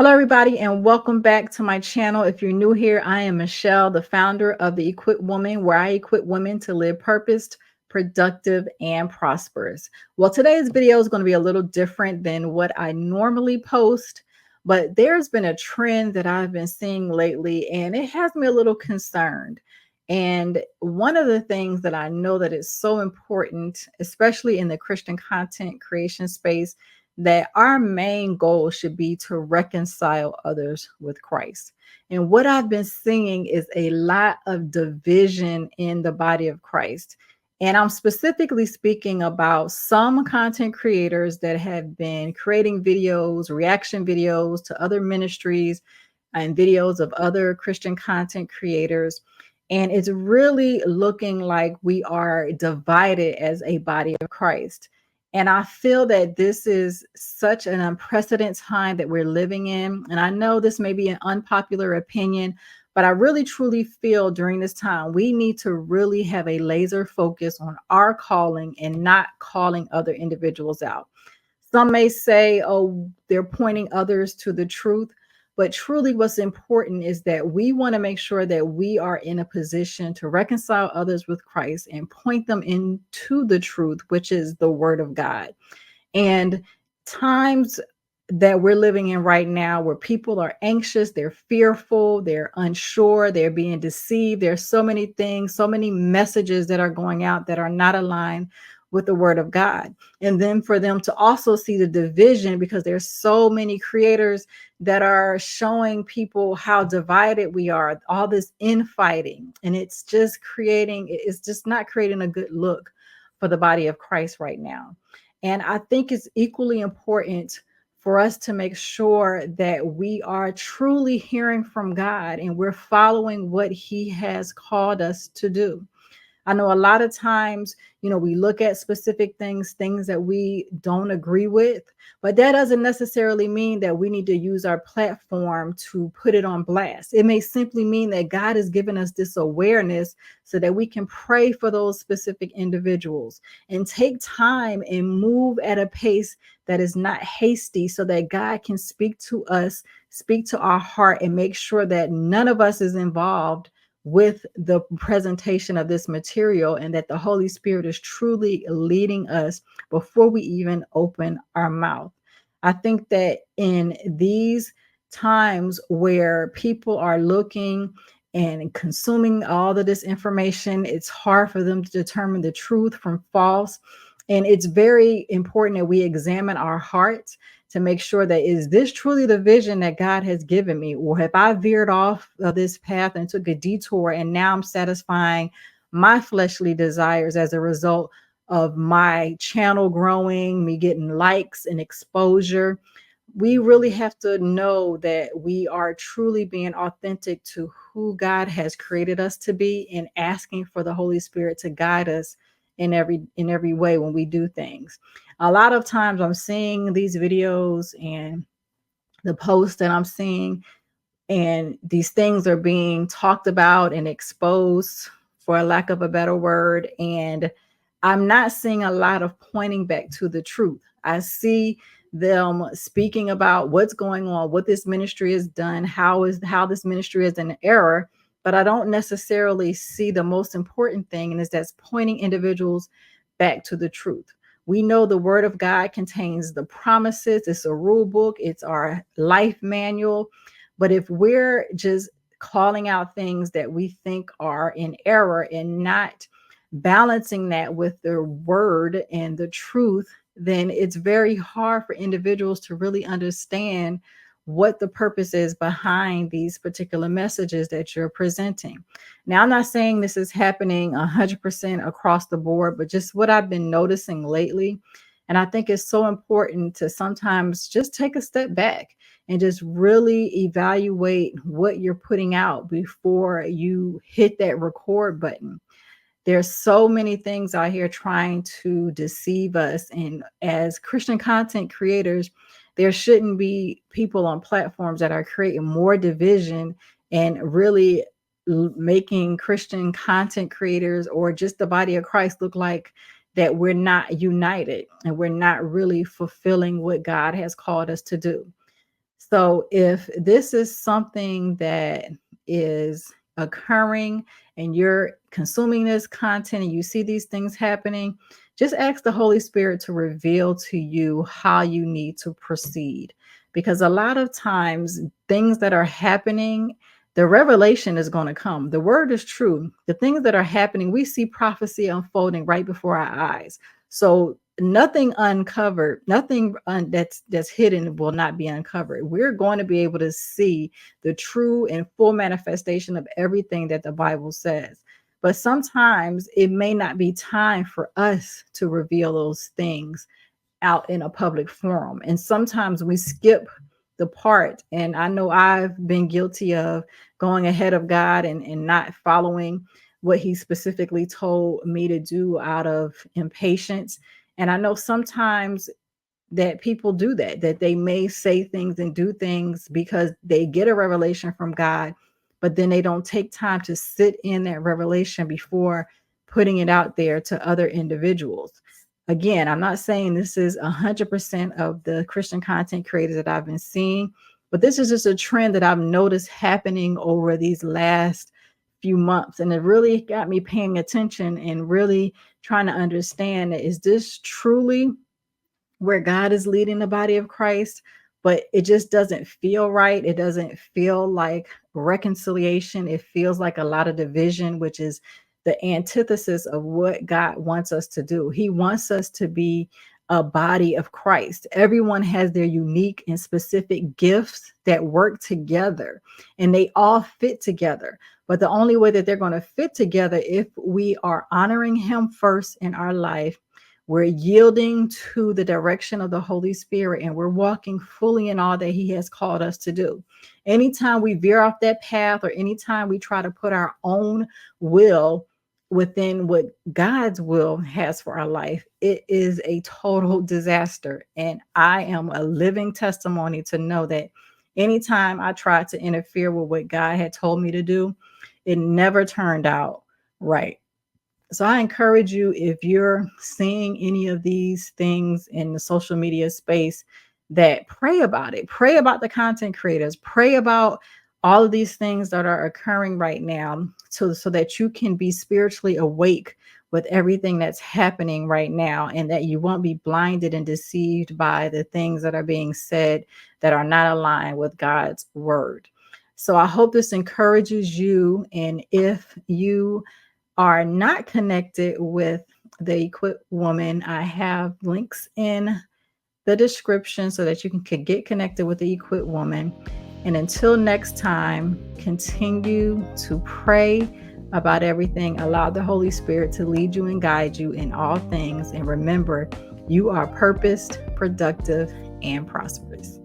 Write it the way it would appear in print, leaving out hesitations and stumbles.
Hello, everybody, and welcome back to my channel. If you're new here, I am Michelle, the founder of the Equip Woman, where I equip women to live purposed, productive, and prosperous. Well, today's video is going to be a little different than what I normally post, but there's been a trend that I've been seeing lately, and it has me a little concerned. And one of the things that I know that is so important, especially in the Christian content creation space, that our main goal should be to reconcile others with Christ. And what I've been seeing is a lot of division in the body of Christ. And I'm specifically speaking about some content creators that have been creating videos, reaction videos to other ministries and videos of other Christian content creators. And it's really looking like we are divided as a body of Christ. And I feel that this is such an unprecedented time that we're living in. And I know this may be an unpopular opinion, but I really truly feel during this time we need to really have a laser focus on our calling and not calling other individuals out. Some may say, oh, they're pointing others to the truth. But truly, what's important is that we want to make sure that we are in a position to reconcile others with Christ and point them into the truth, which is the word of God. And times that we're living in right now where people are anxious, they're fearful, they're unsure, they're being deceived. There's so many things, so many messages that are going out that are not aligned with the word of God. And then for them to also see the division, because there's so many creators that are showing people how divided we are, all this infighting, and it's just not creating a good look for the body of Christ right now. And I think it's equally important for us to make sure that we are truly hearing from God and we're following what He has called us to do. I know a lot of times, we look at specific things that we don't agree with, but that doesn't necessarily mean that we need to use our platform to put it on blast. It may simply mean that God has given us this awareness so that we can pray for those specific individuals and take time and move at a pace that is not hasty so that God can speak to us, speak to our heart, and make sure that none of us is involved with the presentation of this material, and that the Holy Spirit is truly leading us before we even open our mouth. I think that in these times where people are looking and consuming all of this information, it's hard for them to determine the truth from false. And it's very important that we examine our hearts to make sure that, is this truly the vision that God has given me? Or have I veered off of this path and took a detour, and now I'm satisfying my fleshly desires as a result of my channel growing, me getting likes and exposure? We really have to know that we are truly being authentic to who God has created us to be, and asking for the Holy Spirit to guide us in every way when we do things. A lot of times I'm seeing these videos and the posts that I'm seeing, and these things are being talked about and exposed, for a lack of a better word. And I'm not seeing a lot of pointing back to the truth. I see them speaking about what's going on, what this ministry has done, how this ministry is in error, but I don't necessarily see the most important thing, and is that's pointing individuals back to the truth. We know the word of God contains the promises. It's a rule book. It's our life manual. But if we're just calling out things that we think are in error and not balancing that with the word and the truth, then it's very hard for individuals to really understand what the purpose is behind these particular messages that you're presenting. Now, I'm not saying this is happening 100% across the board, but just what I've been noticing lately. And I think it's so important to sometimes just take a step back and just really evaluate what you're putting out before you hit that record button. There's so many things out here trying to deceive us. And as Christian content creators, there shouldn't be people on platforms that are creating more division and really making Christian content creators or just the body of Christ look like that we're not united and we're not really fulfilling what God has called us to do. So if this is something that is occurring and you're consuming this content and you see these things happening, just ask the Holy Spirit to reveal to you how you need to proceed. Because a lot of times, things that are happening, the revelation is going to come. The word is true. The things that are happening, we see prophecy unfolding right before our eyes. So nothing uncovered, that's hidden will not be uncovered. We're going to be able to see the true and full manifestation of everything that the Bible says. But sometimes it may not be time for us to reveal those things out in a public forum. And sometimes we skip the part. And I know I've been guilty of going ahead of God and not following what he specifically told me to do out of impatience. And I know sometimes that people do that they may say things and do things because they get a revelation from God, but then they don't take time to sit in that revelation before putting it out there to other individuals. Again, I'm not saying this is 100% of the Christian content creators that I've been seeing, but this is just a trend that I've noticed happening over these last few months. And it really got me paying attention and really trying to understand, is this truly where God is leading the body of Christ? But it just doesn't feel right. It doesn't feel like reconciliation. It feels like a lot of division, which is the antithesis of what God wants us to do. He wants us to be a body of Christ. Everyone has their unique and specific gifts that work together, and they all fit together. But the only way that they're going to fit together, if we are honoring him first in our life, we're yielding to the direction of the Holy Spirit, and we're walking fully in all that he has called us to do. Anytime we veer off that path, or anytime we try to put our own will within what God's will has for our life, it is a total disaster. And I am a living testimony to know that anytime I tried to interfere with what God had told me to do, it never turned out right. So I encourage you, if you're seeing any of these things in the social media space, that pray about it. Pray about the content creators. Pray about all of these things that are occurring right now, so that you can be spiritually awake with everything that's happening right now, and that you won't be blinded and deceived by the things that are being said that are not aligned with God's word. So I hope this encourages you. And if you are not connected with the Equipped Woman, I have links in the description so that you can get connected with the Equipped Woman. And until next time, continue to pray about everything. Allow the Holy Spirit to lead you and guide you in all things. And remember, you are purposed, productive, and prosperous.